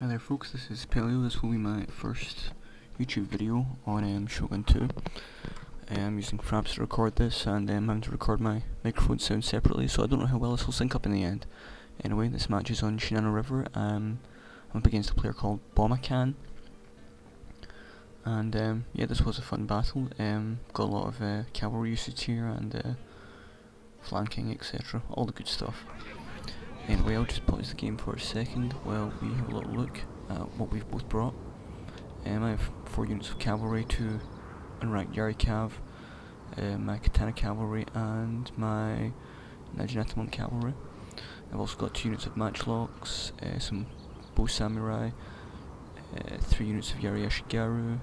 Hi there folks, this is Paleo. This will be my first YouTube video on Shogun 2. I'm using fraps to record this, and I'm having to record my microphone sound separately, so I don't know how well this will sync up in the end. Anyway, this match is on Shinano River. I'm up against a player called Bomacan, and yeah, this was a fun battle. Got a lot of cavalry usage here, and flanking, etc. All the good stuff. Anyway, I'll just pause the game for a second while we have a little look at what we've both brought. I have 4 units of cavalry, 2 unranked Yari Cav, my Katana Cavalry, and my Naginata Monk Cavalry. I've also got 2 units of matchlocks, some bow samurai, 3 units of Yari Ashigaru,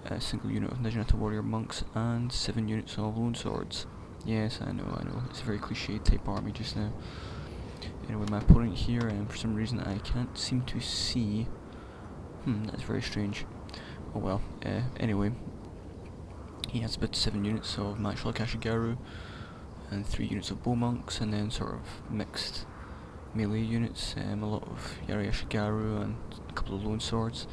a single unit of Naginata Warrior Monks, and 7 units of lone swords. Yes, I know, it's a very cliched type army just now. Anyway, my opponent here, for some reason I can't seem to see. That's very strange. Oh well, anyway. He has about 7 units of matchlock Ashigaru, and 3 units of bow monks, and then sort of mixed melee units, a lot of Yari Ashigaru and a couple of lone swords.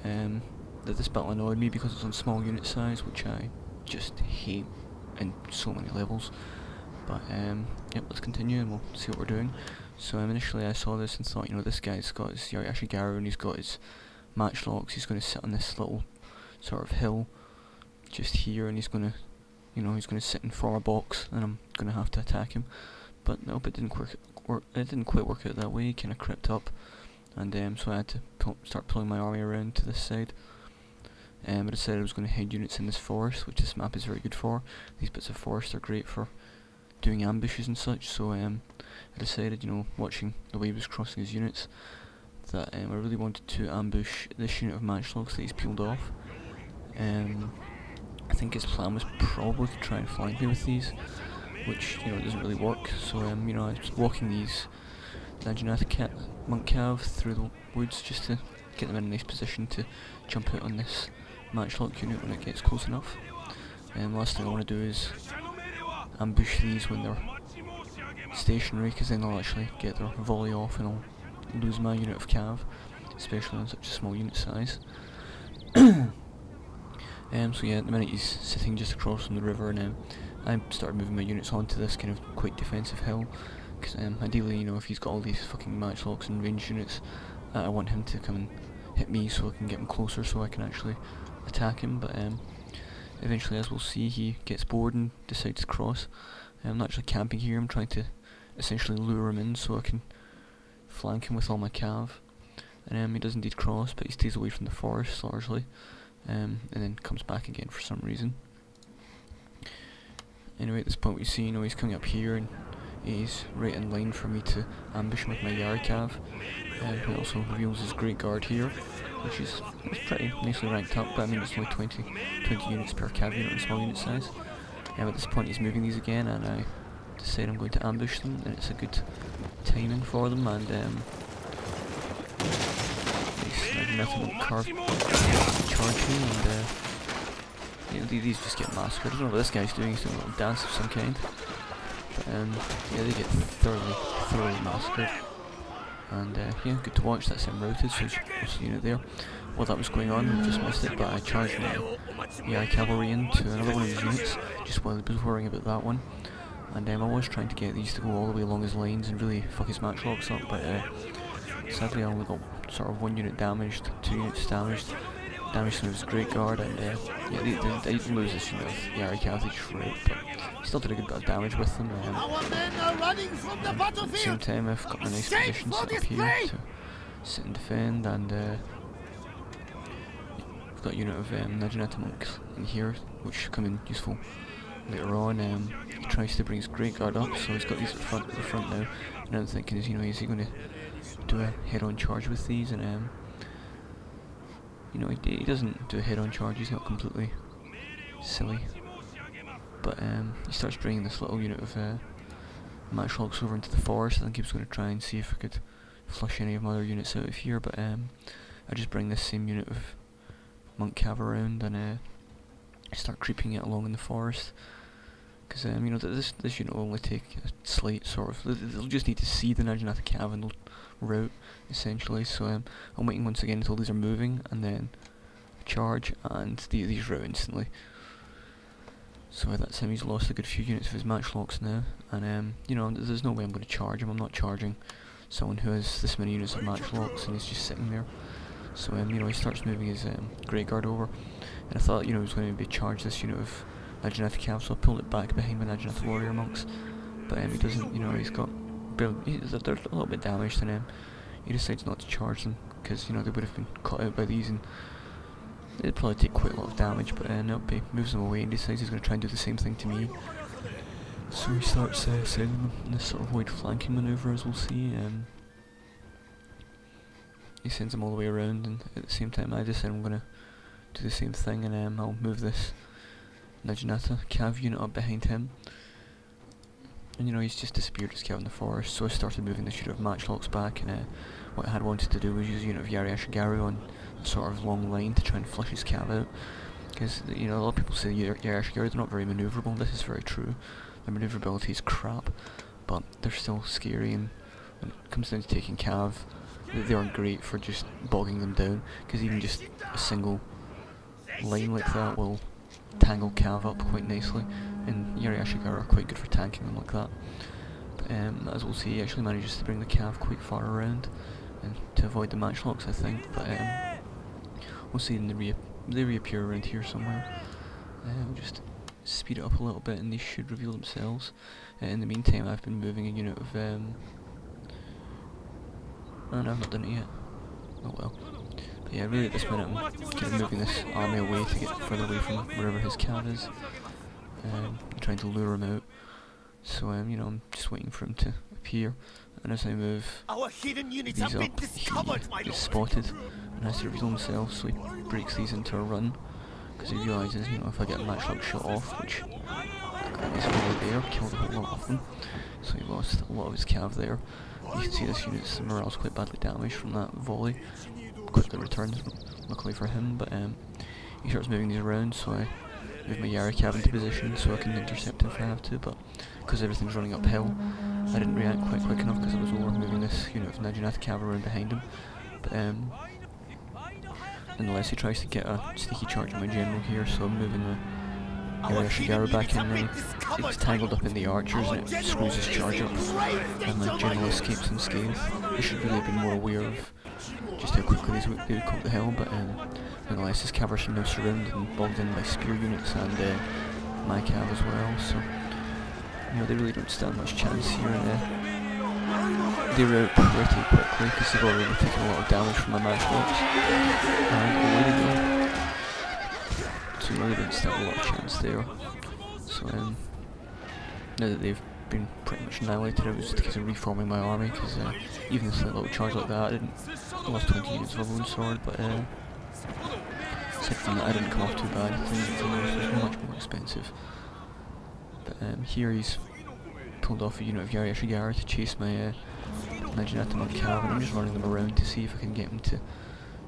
This battle annoyed me because it's on small unit size, which I just hate in so many levels. But yep, let's continue and we'll see what we're doing. So initially I saw this and thought, this guy's got his Yari Ashigaru and he's got his matchlocks. He's going to sit on this little sort of hill just here, and he's going to, he's going to sit in for a box, and I'm going to have to attack him. But nope, it didn't quite work out that way. He kind of crept up, and so I had to start pulling my army around to this side. I decided I was going to head units in this forest, which this map is very good for. These bits of forest are great for doing ambushes and such, so I decided, watching the way he was crossing his units, that I really wanted to ambush this unit of matchlocks that he's peeled off. I think his plan was probably to try and flank me with these, which, doesn't really work, so I was walking these Naginata Monk Cav through the woods just to get them in a nice position to jump out on this matchlock unit when it gets close enough. Last thing I want to do is ambush these when they're stationary, because then they'll actually get their volley off and I'll lose my unit of cav, especially on such a small unit size. So yeah, at the minute he's sitting just across from the river now. I started moving my units onto this kind of quite defensive hill, because ideally, if he's got all these fucking matchlocks and ranged units, I want him to come and hit me so I can get him closer so I can actually attack him. But eventually, as we'll see, he gets bored and decides to cross. I'm not actually camping here, I'm trying to essentially lure him in so I can flank him with all my cav. And he does indeed cross, but he stays away from the forest largely, and then comes back again for some reason. Anyway, at this point we see, he's coming up here and he's right in line for me to ambush him with my Yari Cav. He also reveals his Great Guard here, which is pretty nicely ranked up, but it's only 20 units per cav unit in small unit size. At this point he's moving these again, and I decide I'm going to ambush them, and it's a good timing for them, and charge me, and these just get massacred. I don't know what this guy's doing, he's doing a little dance of some kind. But yeah, they get thoroughly massacred. And yeah, good to watch. That's him routed, so there's a unit there. While that was going on, we just missed it, but I charged my AI cavalry into another one of his units, just while he was worrying about that one. And I was trying to get these to go all the way along his lines and really fuck his matchlocks up, but sadly I only got sort of 1 unit damaged, 2 units damaged some of his Great Guard, and yeah, they didn't lose this unit of Yari Cav, they just rout, but still did a good bit of damage with them. At the same time, I've got a nice position set up here to sit and defend, and I've got a unit of Naginata monks in here, which should come in useful later on. He tries to bring his Great Guard up, so he's got these at the front now, and I'm thinking is, is he going to do a head-on charge with these? And he doesn't do a head-on charge, he's not completely silly. But he starts bringing this little unit of matchlocks over into the forest. I think he was going to try and see if I could flush any of my other units out of here, but I just bring this same unit of monk cav around, and I start creeping it along in the forest. Because this unit will only take a slight sort of. They'll just need to see the Naginata cav and they'll route, essentially. So I'm waiting once again until these are moving, and then charge, and these route instantly. So that's him. He's lost a good few units of his matchlocks now, and you know, there's no way I'm going to charge him. I'm not charging someone who has this many units of matchlocks and he's just sitting there. So you know, he starts moving his Great Guard over, and I thought, you know, he was going to be charged this unit of Naginata Cav, so I pulled it back behind my Naginata Warrior Monks. But he doesn't, you know, he's got they're a little bit damaged, and he decides not to charge them because, you know, they would have been caught out by these, and it'd probably take quite a lot of damage. But nope, he moves them away and decides he's going to try and do the same thing to me. So he starts sending them in this sort of wide flanking manoeuvre, as we'll see. He sends them all the way around, and at the same time I decide I'm going to do the same thing, and I'll move this Naginata Cav unit up behind him. And you know, he's just disappeared his cav in the forest, so I started moving this unit of matchlocks back, and what I had wanted to do was use a unit of Yari Ashigaru on a sort of long line to try and flush his cav out. Because, you know, a lot of people say Yari Ashigaru, they're not very manoeuvrable. This is very true. Their manoeuvrability is crap, but they're still scary, and when it comes down to taking cav, they aren't great for just bogging them down, because even just a single line like that will tangle cav up quite nicely, and Yari Ashigaru are quite good for tanking them like that. But, as we'll see, he actually manages to bring the cav quite far around, and to avoid the matchlocks, I think. But we'll see them, they reappear around here somewhere. We'll just speed it up a little bit, and they should reveal themselves. In the meantime, I've been moving a unit of oh no, I've not done it yet. Oh well. But yeah, really at this minute I'm kind of moving this army away to get further away from wherever his cav is. I'm trying to lure him out. So you know, I'm just waiting for him to appear. And as I move these up, he is spotted and has to reveal himself, so he breaks these into a run. Because he realises, you know, if I get a matchlock shot off, which is really there, killed a whole lot of them. So he lost a lot of his cav there. You can see this unit's morale's quite badly damaged from that volley. Quickly returns, luckily for him, but he starts moving these around, so I move my Yari cav into position so I can intercept him if I have to, but because everything's running uphill, I didn't react quite quick enough because I was over moving this unit of Naginata cav around behind him. But nonetheless, he tries to get a sneaky charge on my general here, so I'm moving the Yari Ashigaru back in there. It's tangled up in the archers and it screws his charge up, and my general escapes unscathed. I should really have been more aware of just how quickly they would come to hell, but nonetheless, his cav are now surrounded and bogged in by spear units and my cav as well, so you know, they really don't stand much chance here, and they rout pretty quickly because they've already taken a lot of damage from my matchlocks, and away they go. So you really don't stand a lot of chance there. So now that they've been pretty much annihilated, it was just a case of reforming my army, because even a little charge like that, I lost 20 units of a lone sword, but aside from that I didn't come off too bad. Things were much more expensive. But here he's pulled off a unit of Yari Ashigaru to chase my Naginata Monk cav, and I'm just running them around to see if I can get him to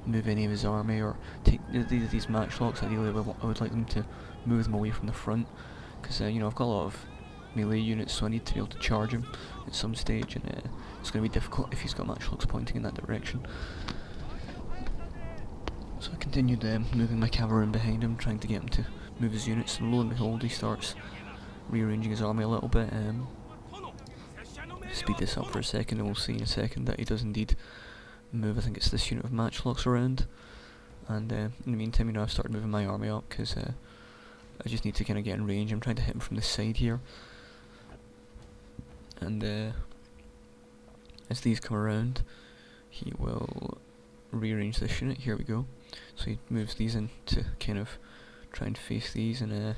move any of his army, or take these matchlocks. Ideally I would like them to move them away from the front, because you know, I've got a lot of melee units, so I need to be able to charge him at some stage, and it's going to be difficult if he's got matchlocks pointing in that direction. So I continued moving my cav around behind him, trying to get him to move his units, and lo and behold, he starts rearranging his army a little bit. Speed this up for a second, and we'll see in a second that he does indeed move. I think it's this unit of matchlocks around, and in the meantime, you know, I've started moving my army up because I just need to kind of get in range. I'm trying to hit him from the side here, and as these come around, he will rearrange this unit. Here we go. So he moves these in to kind of try and face these, and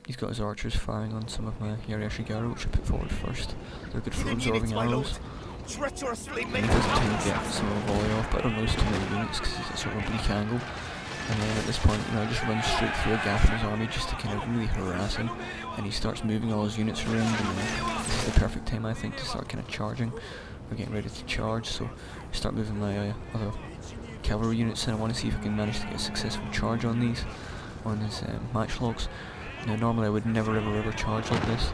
he's got his archers firing on some of my Yari Ashigaru, which I put forward first. They're good for absorbing arrows. And he does tend to get some of a volley off, but I don't notice too many units because he's at sort of a bleak angle. And then at this point, you know, I just run straight through a gap in his army just to kind of really harass him. And he starts moving all his units around, and this is the perfect time, I think, to start kind of charging. We're getting ready to charge, so I start moving my other cavalry units, and I want to see if I can manage to get a successful charge on these, on his matchlocks. Now normally I would never ever charge like this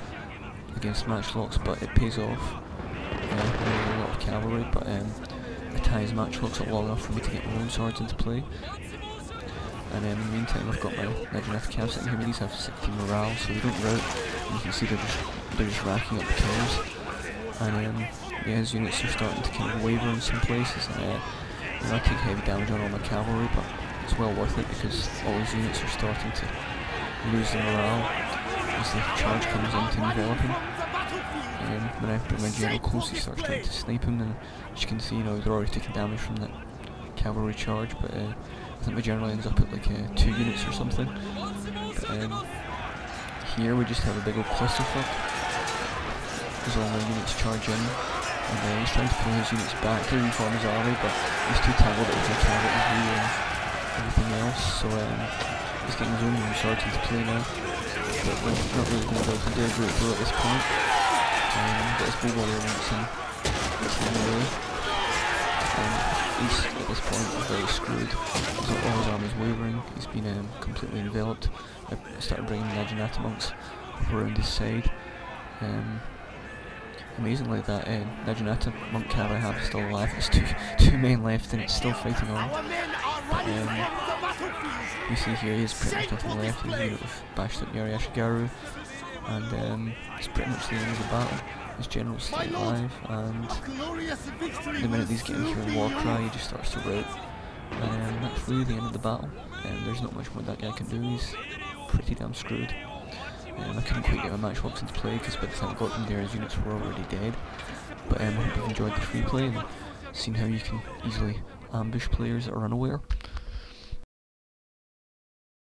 against matchlocks, but it pays off. A lot of cavalry, but Itai's matchlocks are long enough for me to get my own swords into play. And in the meantime, I've got my Legionnaire cav sitting here. These have 16 morale, so they don't rout. And you can see they're just racking up the kills. And yeah, his units are starting to kind of waver in some places. And I take heavy damage on all my cavalry, but it's well worth it because all his units are starting to lose their morale as the charge comes in to envelop him. When I bring my general close, he starts trying to snipe him, and as you can see, they're already taking damage from that cavalry charge, but I think my general ends up at like 2 units or something. But here we just have a big old clusterfuck as all my units charge in, and he's trying to pull his units back to reform his army, but he's too tangled up with the cavalry and everything else, so he's getting his own swords into play now. But we're not really going to be able to do a great deal at this point. But his bow warrior wants him away. He's at this point very screwed. All his army's wavering. He's been completely enveloped. I started bringing Legionnaire monks up around his side. Amazingly, that Legionnaire monk cav I have is still alive. There's two men left, and it's still fighting on. But, you see here, he has pretty much nothing left. He's a unit of bashed up Yari Ashigaru, and it's pretty much the end of the battle. His general's still alive, and the minute these get in here in war cry, he just starts to rout. And that's really the end of the battle. There's not much more that guy can do. He's pretty damn screwed. I couldn't quite get my matchlocks into play because by the time I got them there, his units were already dead. But I hope you've enjoyed the free play and seen how you can easily ambush players that are unaware.